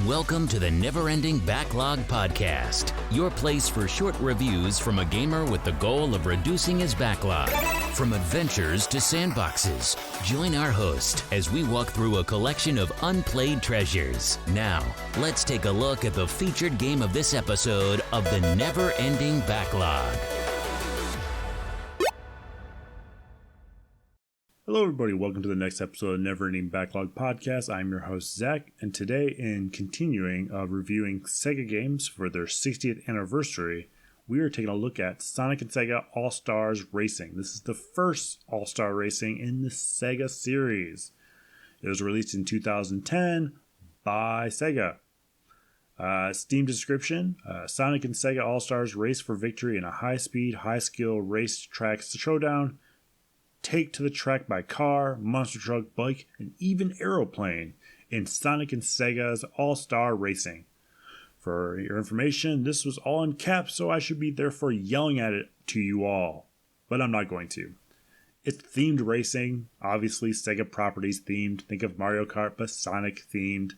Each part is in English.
Welcome to the Never Ending Backlog podcast, your place for short reviews from a gamer with the goal of reducing his backlog. From adventures to sandboxes, join our host as we walk through a collection of unplayed treasures. Now, let's take a look at the featured game of this episode of the Never Ending Backlog. Hello everybody, welcome to the next episode of Never Ending Backlog Podcast. I'm your host Zach, and today in continuing reviewing SEGA games for their 60th anniversary, we are taking a look at Sonic and SEGA All-Stars Racing. This is the first All-Star Racing in the SEGA series. It was released in 2010 by SEGA. Steam description, Sonic and SEGA All-Stars race for victory in a high-speed, high-skill racetrack showdown. Take to the track by car, monster truck, bike, and even aeroplane in Sonic and SEGA's All-Star Racing. For your information, this was all in caps, so I should be therefore yelling at it to you all. But I'm not going to. It's themed racing, obviously SEGA properties themed. Think of Mario Kart, but Sonic themed.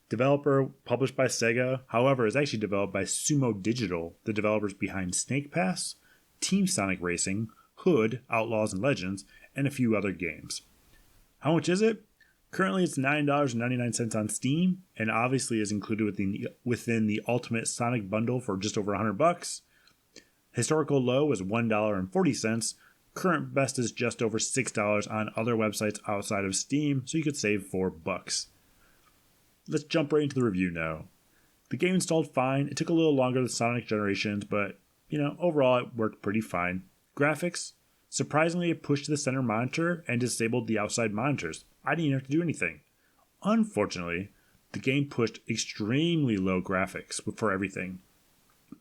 Developer, published by SEGA, however, is actually developed by Sumo Digital, the developers behind Snake Pass, Team Sonic Racing, Hood, Outlaws and Legends, and a few other games. How much is it? Currently it's $9.99 on Steam, and obviously is included within the Ultimate Sonic bundle for just over $100. Historical low is $1.40. Current best is just over $6 on other websites outside of Steam, so you could save $4. Let's jump right into the review now. The game installed fine. It took a little longer than Sonic Generations, but overall it worked pretty fine. Graphics, surprisingly it pushed to the center monitor and disabled the outside monitors. I didn't even have to do anything. Unfortunately, the game pushed extremely low graphics for everything.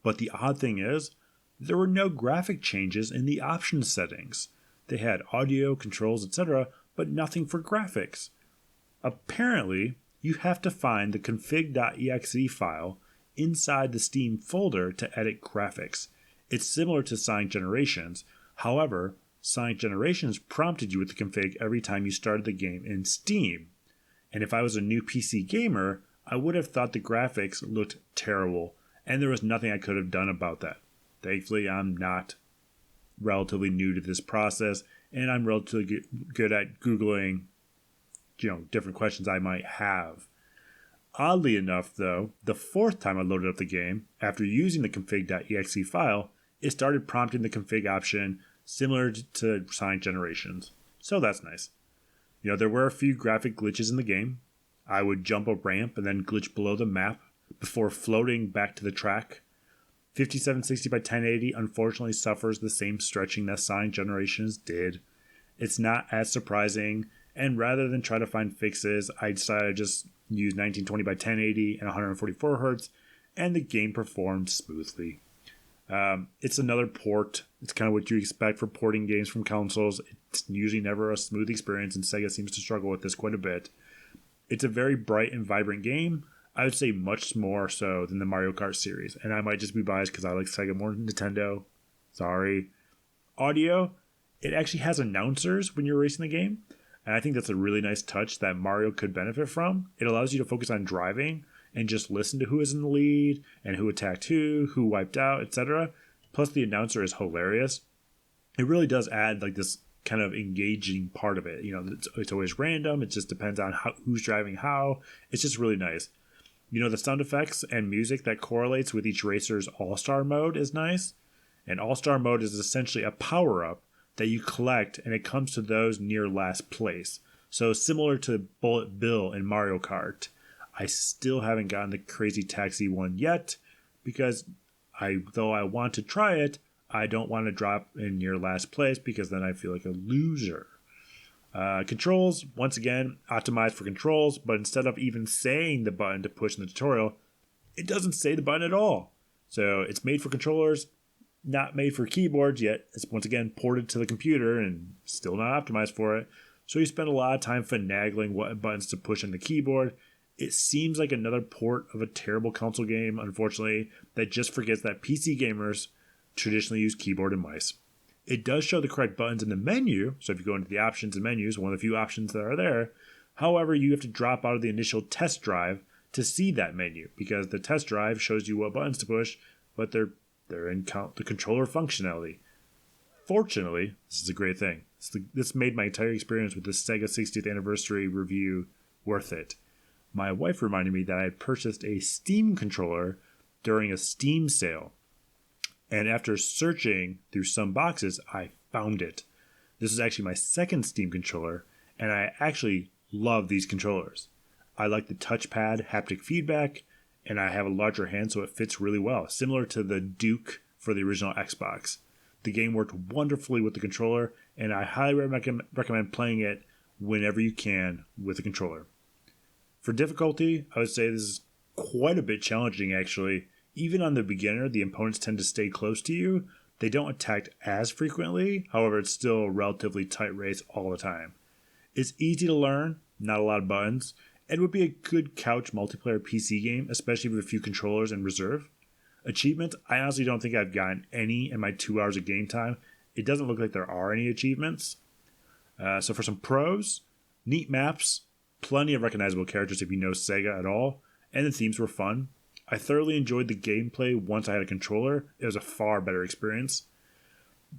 But the odd thing is, there were no graphic changes in the options settings. They had audio, controls, etc., but nothing for graphics. Apparently, you have to find the config.exe file inside the Steam folder to edit graphics. It's similar to Sonic Generations. However, Sonic Generations prompted you with the config every time you started the game in Steam. And if I was a new PC gamer, I would have thought the graphics looked terrible, and there was nothing I could have done about that. Thankfully, I'm not relatively new to this process, and I'm relatively good at Googling, different questions I might have. Oddly enough, though, the fourth time I loaded up the game, after using the config.exe file, it started prompting the config option similar to Sonic Generations. So that's nice. There were a few graphic glitches in the game. I would jump a ramp and then glitch below the map before floating back to the track. 5760 by 1080 unfortunately suffers the same stretching that Sonic Generations did. It's not as surprising, and rather than try to find fixes, I decided to just use 1920 by 1080 and 144 Hz, and the game performed smoothly. It's another port. It's kind of what you expect for porting games from consoles. It's usually never a smooth experience, and Sega seems to struggle with this quite a bit. It's a very bright and vibrant game. I would say much more so than the Mario Kart series, and I might just be biased because I like Sega more than Nintendo. Sorry. Audio, it actually has announcers when you're racing the game, and I think that's a really nice touch that Mario could benefit from. It allows you to focus on driving and just listen to who is in the lead and who attacked who wiped out, etc. Plus the announcer is hilarious. It really does add this kind of engaging part of it. It's always random. It just depends on who's driving how. It's just really nice. The sound effects and music that correlates with each racer's All-Star mode is nice. And All-Star mode is essentially a power-up that you collect, and it comes to those near last place. So similar to Bullet Bill in Mario Kart. I still haven't gotten the Crazy Taxi one yet, because though I want to try it, I don't want to drop in near last place because then I feel like a loser. Controls, once again, optimized for controls, but instead of even saying the button to push in the tutorial, it doesn't say the button at all. So it's made for controllers, not made for keyboards yet. It's once again ported to the computer and still not optimized for it. So you spend a lot of time finagling what buttons to push on the keyboard. It seems like another port of a terrible console game, unfortunately, that just forgets that PC gamers traditionally use keyboard and mice. It does show the correct buttons in the menu, so if you go into the options and menus, one of the few options that are there. However, you have to drop out of the initial test drive to see that menu because the test drive shows you what buttons to push, but they're in the controller functionality. Fortunately, this is a great thing. This made my entire experience with the SEGA 60th anniversary review worth it. My wife reminded me that I had purchased a Steam controller during a Steam sale. And after searching through some boxes, I found it. This is actually my second Steam controller, and I actually love these controllers. I like the touchpad haptic feedback, and I have a larger hand so it fits really well, similar to the Duke for the original Xbox. The game worked wonderfully with the controller, and I highly recommend playing it whenever you can with the controller. For difficulty, I would say this is quite a bit challenging actually. Even on the beginner, the opponents tend to stay close to you. They don't attack as frequently, however, it's still a relatively tight race all the time. It's easy to learn, not a lot of buttons, and would be a good couch multiplayer PC game, especially with a few controllers in reserve. Achievements, I honestly don't think I've gotten any in my 2 hours of game time. It doesn't look like there are any achievements. So for some pros, neat maps, plenty of recognizable characters if you know Sega at all, and the themes were fun. I thoroughly enjoyed the gameplay once I had a controller. It was a far better experience.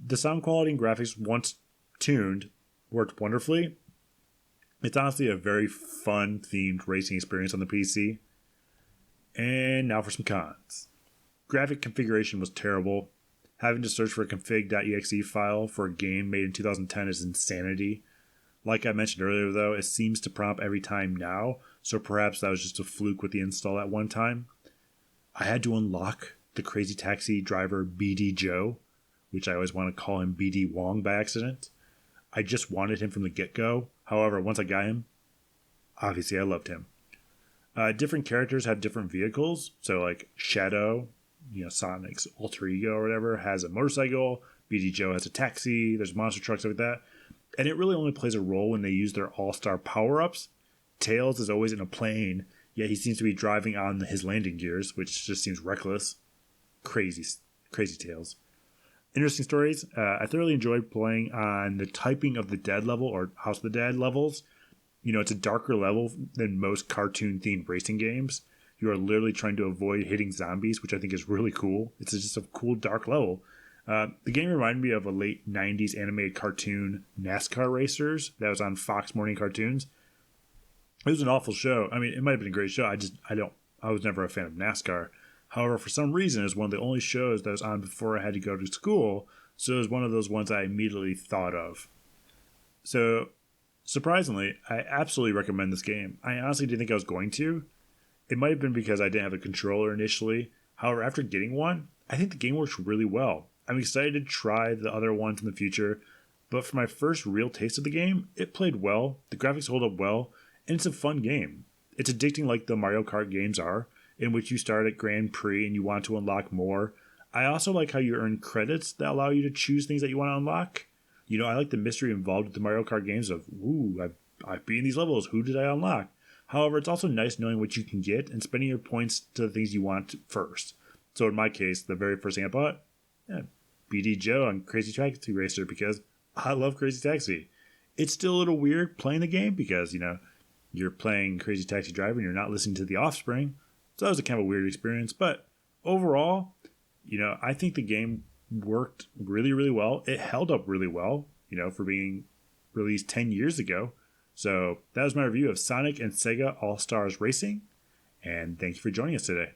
The sound quality and graphics, once tuned, worked wonderfully. It's honestly a very fun themed racing experience on the PC. And now for some cons. Graphic configuration was terrible. Having to search for a config.exe file for a game made in 2010 is insanity. Like I mentioned earlier though, it seems to prompt every time now, so perhaps that was just a fluke with the install at one time. I had to unlock the Crazy Taxi driver BD Joe, which I always want to call him BD Wong by accident. I just wanted him from the get-go. However, once I got him, obviously I loved him. Different characters have different vehicles. So like Shadow, Sonic's alter ego or whatever, has a motorcycle. BD Joe has a taxi. There's monster trucks like that. And it really only plays a role when they use their all-star power-ups. Tails is always in a plane, yet he seems to be driving on his landing gears, which just seems reckless. Crazy Tails. Interesting stories. I thoroughly enjoyed playing on the Typing of the Dead level or House of the Dead levels. It's a darker level than most cartoon-themed racing games. You are literally trying to avoid hitting zombies, which I think is really cool. It's just a cool, dark level. The game reminded me of a late 90s animated cartoon, NASCAR Racers, that was on Fox Morning Cartoons. It was an awful show. I mean, it might have been a great show. I was never a fan of NASCAR. However, for some reason, it was one of the only shows that was on before I had to go to school. So it was one of those ones I immediately thought of. So, surprisingly, I absolutely recommend this game. I honestly didn't think I was going to. It might have been because I didn't have a controller initially. However, after getting one, I think the game works really well. I'm excited to try the other ones in the future. But for my first real taste of the game, it played well. The graphics hold up well. And it's a fun game. It's addicting like the Mario Kart games are, in which you start at Grand Prix and you want to unlock more. I also like how you earn credits that allow you to choose things that you want to unlock. I like the mystery involved with the Mario Kart games of, I've beaten these levels, who did I unlock? However, it's also nice knowing what you can get and spending your points to the things you want first. So in my case, the very first thing I bought, BD Joe on Crazy Taxi Racer because I love Crazy Taxi. It's still a little weird playing the game because, you're playing Crazy Taxi Driver and you're not listening to The Offspring. So that was a kind of a weird experience. But overall, I think the game worked really, really well. It held up really well, for being released 10 years ago. So that was my review of Sonic and SEGA All-Stars Racing. And thank you for joining us today.